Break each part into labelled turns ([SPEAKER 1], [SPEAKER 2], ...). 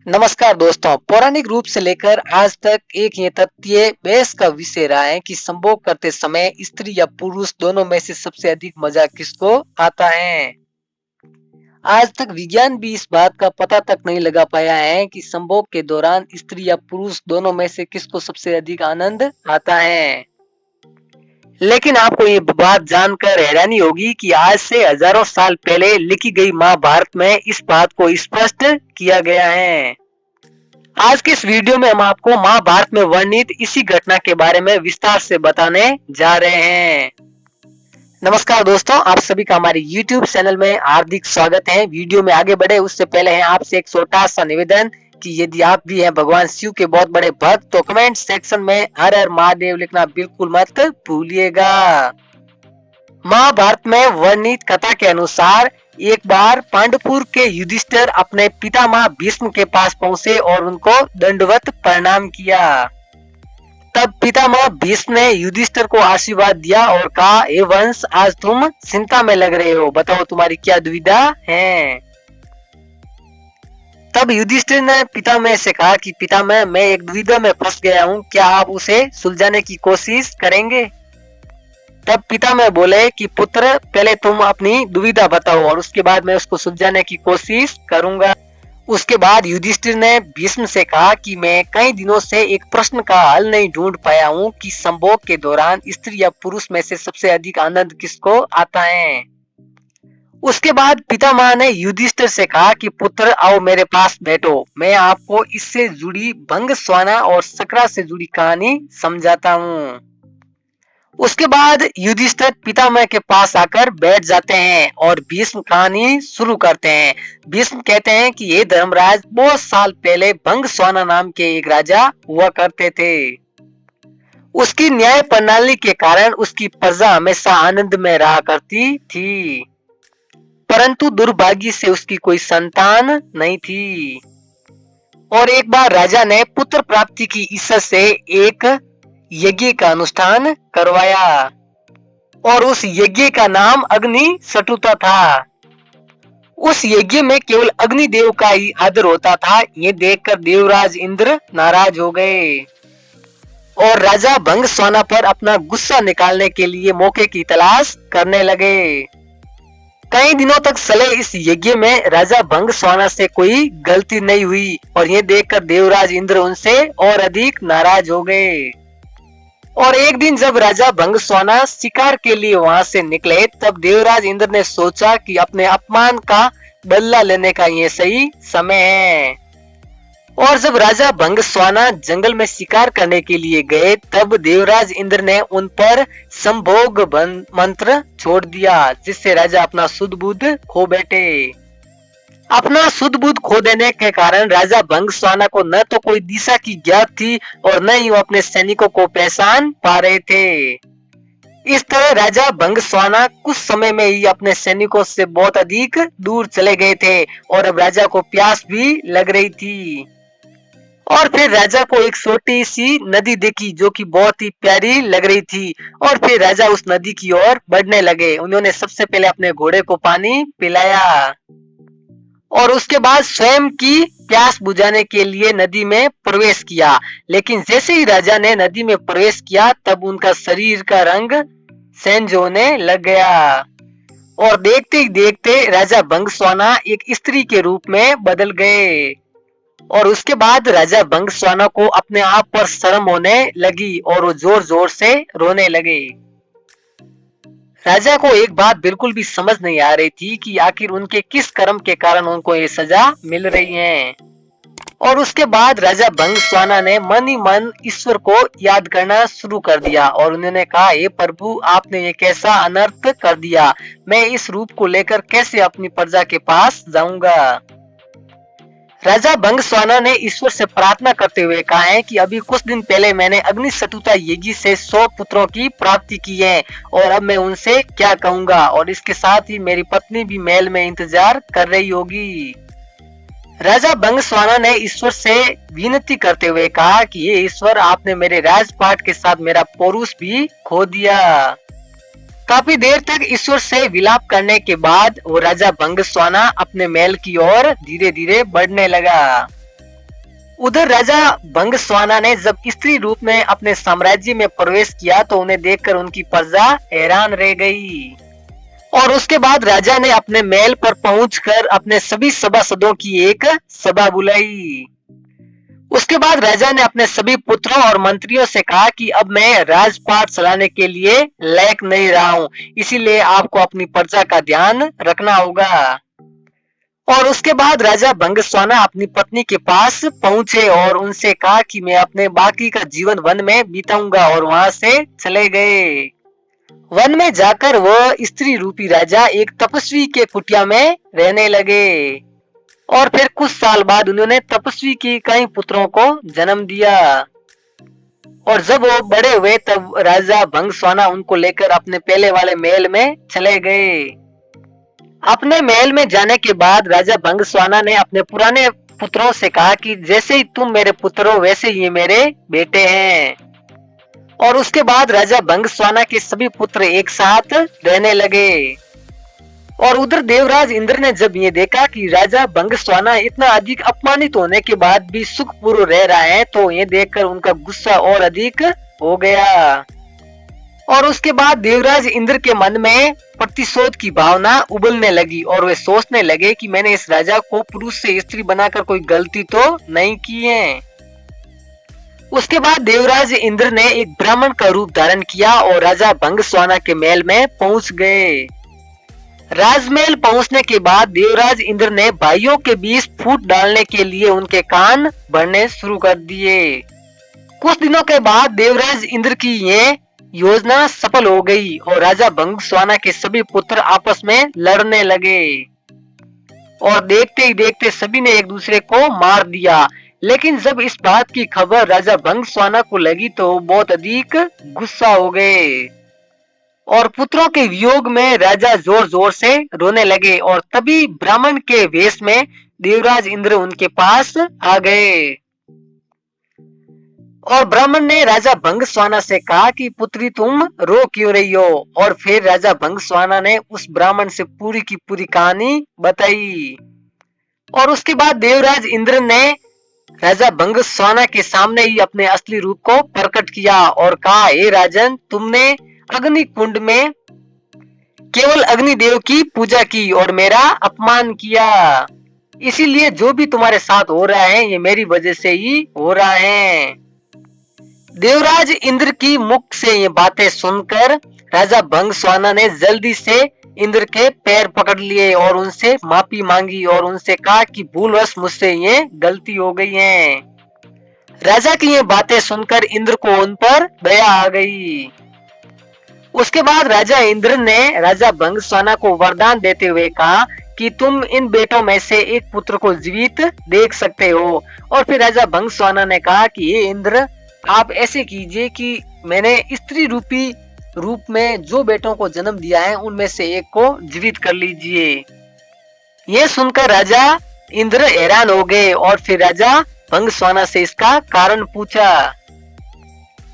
[SPEAKER 1] नमस्कार दोस्तों, पौराणिक रूप से लेकर आज तक एक ये तथ्य बहस का विषय रहा है कि संभोग करते समय स्त्री या पुरुष दोनों में से सबसे अधिक मजा किसको आता है। आज तक विज्ञान भी इस बात का पता तक नहीं लगा पाया है कि संभोग के दौरान स्त्री या पुरुष दोनों में से किसको सबसे अधिक आनंद आता है। लेकिन आपको ये बात जानकर हैरानी होगी कि आज से हजारों साल पहले लिखी गई महाभारत में इस बात को स्पष्ट किया गया है। आज के इस वीडियो में हम आपको महाभारत में वर्णित इसी घटना के बारे में विस्तार से बताने जा रहे हैं। नमस्कार दोस्तों, आप सभी का हमारे YouTube चैनल में हार्दिक स्वागत है। वीडियो में आगे बढ़े उससे पहले है आपसे एक छोटा सा निवेदन कि यदि आप भी हैं भगवान शिव के बहुत बड़े भक्त तो कमेंट सेक्शन में हर हर महादेव लिखना बिल्कुल मत भूलिएगा। महाभारत में वर्णित कथा के अनुसार एक बार पांडुपुर के युधिष्ठिर अपने पितामह भीष्म के पास पहुंचे और उनको दंडवत प्रणाम किया। तब पितामह भीष्म ने युधिष्ठिर को आशीर्वाद दिया और कहा, हे वंश, आज तुम चिंता में लग रहे हो, बताओ तुम्हारी क्या दुविधा है। तब युधिष्ठिर ने पितामह से कहा कि पितामह, मैं एक दुविधा में फंस गया हूँ, क्या आप उसे सुलझाने की कोशिश करेंगे। तब पितामह बोले कि पुत्र, पहले तुम अपनी दुविधा बताओ और उसके बाद मैं उसको सुलझाने की कोशिश करूंगा। उसके बाद युधिष्ठिर ने भीष्म से कहा कि मैं कई दिनों से एक प्रश्न का हल नहीं ढूंढ पाया हूँ कि संभोग के दौरान स्त्री या पुरुष में से सबसे अधिक आनंद किसको आता है। उसके बाद पितामह ने युधिष्ठिर से कहा कि पुत्र, आओ मेरे पास बैठो, मैं आपको इससे जुड़ी भंग स्वाना और सकरा से जुड़ी कहानी समझाता हूँ। उसके बाद युधिष्ठिर पितामह के पास आकर बैठ जाते हैं और भीष्म कहानी शुरू करते हैं। भीष्म कहते हैं कि ये धर्मराज, बहुत साल पहले भंग स्वाना नाम के एक राजा हुआ करते थे। उसकी न्याय प्रणाली के कारण उसकी प्रजा हमेशा आनंद में रहा करती थी, परंतु दुर्भाग्य से उसकी कोई संतान नहीं थी। और एक बार राजा ने पुत्र प्राप्ति की इच्छा से एक यज्ञ का अनुष्ठान करवाया और उस यज्ञ का नाम अग्नि सटुता था। उस यज्ञ में केवल अग्निदेव का ही आदर होता था। ये देखकर देवराज इंद्र नाराज हो गए और राजा भंग स्वाना पर अपना गुस्सा निकालने के लिए मौके की तलाश करने लगे। कई दिनों तक चले इस यज्ञ में राजा भंग स्वाना से कोई गलती नहीं हुई और ये देखकर देवराज इंद्र उनसे और अधिक नाराज हो गए। और एक दिन जब राजा भंग स्वाना शिकार के लिए वहां से निकले, तब देवराज इंद्र ने सोचा कि अपने अपमान का बदला लेने का ये सही समय है। और जब राजा भंग स्वाना जंगल में शिकार करने के लिए गए, तब देवराज इंद्र ने उन पर संभोग मंत्र छोड़ दिया, जिससे राजा अपना शुद्ध बुद्ध खो बैठे। अपना शुद्ध बुद्ध खो देने के कारण राजा भंग स्वाना को न तो कोई दिशा की ज्ञात थी और न ही वो अपने सैनिकों को पहचान पा रहे थे। इस तरह राजा भंग स्वाना कुछ समय में ही अपने सैनिकों से बहुत अधिक दूर चले गए थे और अब राजा को प्यास भी लग रही थी। और फिर राजा को एक छोटी सी नदी दिखी जो कि बहुत ही प्यारी लग रही थी और फिर राजा उस नदी की ओर बढ़ने लगे। उन्होंने सबसे पहले अपने घोड़े को पानी पिलाया और उसके बाद स्वयं की प्यास बुझाने के लिए नदी में प्रवेश किया। लेकिन जैसे ही राजा ने नदी में प्रवेश किया, तब उनका शरीर का रंग चेंज होने लग गया और देखते ही देखते राजा भंग स्वाना एक स्त्री के रूप में बदल गए। और उसके बाद राजा भंग स्वाना को अपने आप पर शर्म होने लगी और वो जोर जोर से रोने लगे। राजा को एक बात बिल्कुल भी समझ नहीं आ रही थी कि आखिर उनके किस कर्म के कारण उनको ये सजा मिल रही है। और उसके बाद राजा भंग स्वाना ने मन ही मन ईश्वर को याद करना शुरू कर दिया और उन्होंने कहा, हे प्रभु, आपने ये कैसा अनर्थ कर दिया, मैं इस रूप को लेकर कैसे अपनी प्रजा के पास जाऊंगा। राजा भंग स्वाना ने ईश्वर से प्रार्थना करते हुए कहा है कि अभी कुछ दिन पहले मैंने अग्नि सटुता यज्ञ से 100 पुत्रों की प्राप्ति की है और अब मैं उनसे क्या कहूंगा, और इसके साथ ही मेरी पत्नी भी महल में इंतजार कर रही होगी। राजा भंग स्वाना ने ईश्वर से विनती करते हुए कहा कि ये ईश्वर, आपने मेरे राजपाट के साथ मेरा पौरुष भी खो दिया। काफी देर तक ईश्वर से विलाप करने के बाद वो राजा भंग स्वाना अपने महल की ओर धीरे धीरे बढ़ने लगा। उधर राजा भंगस्वाना ने जब स्त्री रूप में अपने साम्राज्य में प्रवेश किया तो उन्हें देखकर उनकी प्रजा हैरान रह गई। और उसके बाद राजा ने अपने महल पर पहुंचकर अपने सभी सभासदों की एक सभा बुलाई। उसके बाद राजा ने अपने सभी पुत्रों और मंत्रियों से कहा कि अब मैं राजपाट चलाने के लिए लायक नहीं रहा हूं, इसीलिए आपको अपनी प्रजा का ध्यान रखना होगा। और उसके बाद राजा भंगस्वाना अपनी पत्नी के पास पहुंचे और उनसे कहा कि मैं अपने बाकी का जीवन वन में बिताऊंगा, और वहां से चले गए। वन में जाकर वह स्त्री रूपी राजा एक तपस्वी के कुटिया में रहने लगे। और फिर कुछ साल बाद उन्होंने तपस्वी की कई पुत्रों को जन्म दिया। और जब वो बड़े हुए तब राजा भंगस्वाना उनको लेकर अपने पहले वाले महल में चले गए। अपने महल में जाने के बाद राजा भंगस्वाना ने अपने पुराने पुत्रों से कहा कि जैसे ही तुम मेरे पुत्र हो वैसे ही ये मेरे बेटे हैं। और उसके बाद राजा भंगस्वाना के सभी पुत्र एक साथ रहने लगे। और उधर देवराज इंद्र ने जब ये देखा कि राजा भंगस्वाना इतना अधिक अपमानित होने के बाद भी सुखपूर्व रह रहा है तो ये देखकर उनका गुस्सा और अधिक हो गया। और उसके बाद देवराज इंद्र के मन में प्रतिशोध की भावना उबलने लगी और वे सोचने लगे कि मैंने इस राजा को पुरुष से स्त्री बनाकर कोई गलती तो नहीं की है। उसके बाद देवराज इंद्र ने एक ब्राह्मण का रूप धारण किया और राजा भंगस्वाना के महल में पहुंच गए। राजमहल पहुंचने के बाद देवराज इंद्र ने भाइयों के बीच फूट डालने के लिए उनके कान भरने शुरू कर दिए। कुछ दिनों के बाद देवराज इंद्र की ये योजना सफल हो गई और राजा भंगस्वाना के सभी पुत्र आपस में लड़ने लगे। और देखते ही देखते सभी ने एक दूसरे को मार दिया। लेकिन जब इस बात की खबर राजा भंगस्वाना को लगी तो वो बहुत अधिक गुस्सा हो गए। और पुत्रों के वियोग में राजा जोर जोर से रोने लगे। और तभी ब्राह्मण के वेश में देवराज इंद्र उनके पास आ गए। और ब्राह्मण ने राजा भंगस्वाना से कहा कि पुत्री तुम रो क्यों रही हो। और फिर राजा भंगस्वाना ने उस ब्राह्मण से पूरी की पूरी कहानी बताई। और उसके बाद देवराज इंद्र ने राजा भंगस्वाना के सामने ही अपने असली रूप को प्रकट किया और कहा, हे राजन, तुमने अग्नि कुंड में केवल अग्निदेव की पूजा की और मेरा अपमान किया, इसीलिए जो भी तुम्हारे साथ हो रहा है ये मेरी वजह से ही हो रहा है। देवराज इंद्र की मुख से ये बातें सुनकर राजा भंगस्वाना ने जल्दी से इंद्र के पैर पकड़ लिए और उनसे माफी मांगी और उनसे कहा कि भूलवश मुझसे ये गलती हो गई है। राजा की ये बातें सुनकर इंद्र को उन पर दया आ गई। उसके बाद राजा इंद्र ने राजा भंगस्वाना को वरदान देते हुए कहा कि तुम इन बेटों में से एक पुत्र को जीवित देख सकते हो। और फिर राजा भंगस्वाना ने कहा कि ये इंद्र, आप ऐसे कीजिए कि मैंने स्त्री रूपी रूप में जो बेटों को जन्म दिया है उनमें से एक को जीवित कर लीजिए। ये सुनकर राजा इंद्र हैरान हो गए और फिर राजा भंगस्वाना से इसका कारण पूछा।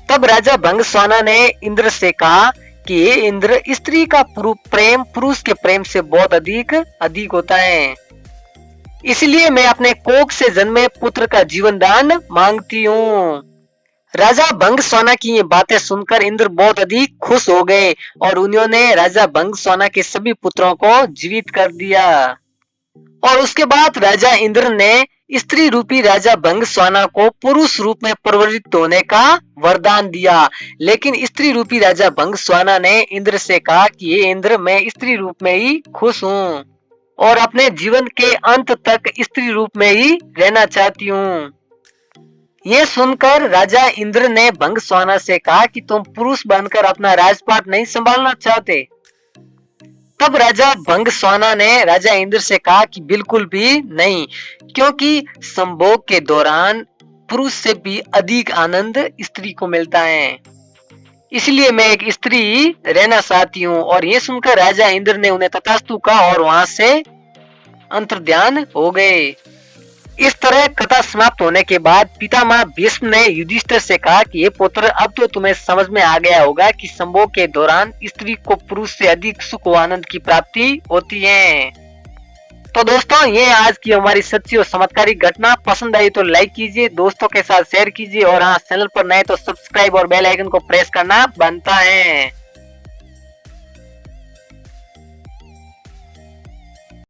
[SPEAKER 1] तब राजा भंगस्वाना ने इंद्र से कहा कि ये इंद्र, स्त्री का प्रेम पुरुष के प्रेम से बहुत अधिक होता है, इसलिए मैं अपने कोख से जन्मे पुत्र का जीवन दान मांगती हूँ। राजा भंगस्वाना की ये बातें सुनकर इंद्र बहुत अधिक खुश हो गए और उन्होंने राजा भंगस्वाना के सभी पुत्रों को जीवित कर दिया। और उसके बाद राजा इंद्र ने स्त्री रूपी राजा भंगस्वाना को पुरुष रूप में परिवर्तित होने का वरदान दिया। लेकिन स्त्री रूपी राजा भंगस्वाना ने इंद्र से कहा कि ये इंद्र, मैं स्त्री रूप में ही खुश हूँ और अपने जीवन के अंत तक स्त्री रूप में ही रहना चाहती हूँ। ये सुनकर राजा इंद्र ने भंगस्वाना से कहा कि तुम पुरुष बनकर अपना राजपाट नहीं संभालना चाहते। तब राजा भंगस्वाना ने राजा इंद्र से कहा कि बिल्कुल भी नहीं, क्योंकि संभोग के दौरान पुरुष से भी अधिक आनंद स्त्री को मिलता है, इसलिए मैं एक स्त्री रहना चाहती हूँ। और ये सुनकर राजा इंद्र ने उन्हें तथास्तु कहा और वहां से अंतर्ध्यान हो गए। इस तरह कथा समाप्त होने के बाद पितामह भीष्म ने युधिष्ठिर से कहा कि ये पुत्र, अब तो तुम्हें समझ में आ गया होगा कि संभोग के दौरान स्त्री को पुरुष से अधिक सुख व आनंद की प्राप्ति होती है। तो दोस्तों ये आज की हमारी सच्ची और चमत्कारिक घटना। पसंद आई तो लाइक कीजिए, दोस्तों के साथ शेयर कीजिए और हाँ चैनल पर नए तो सब्सक्राइब और बेल आइकन को प्रेस करना बनता है।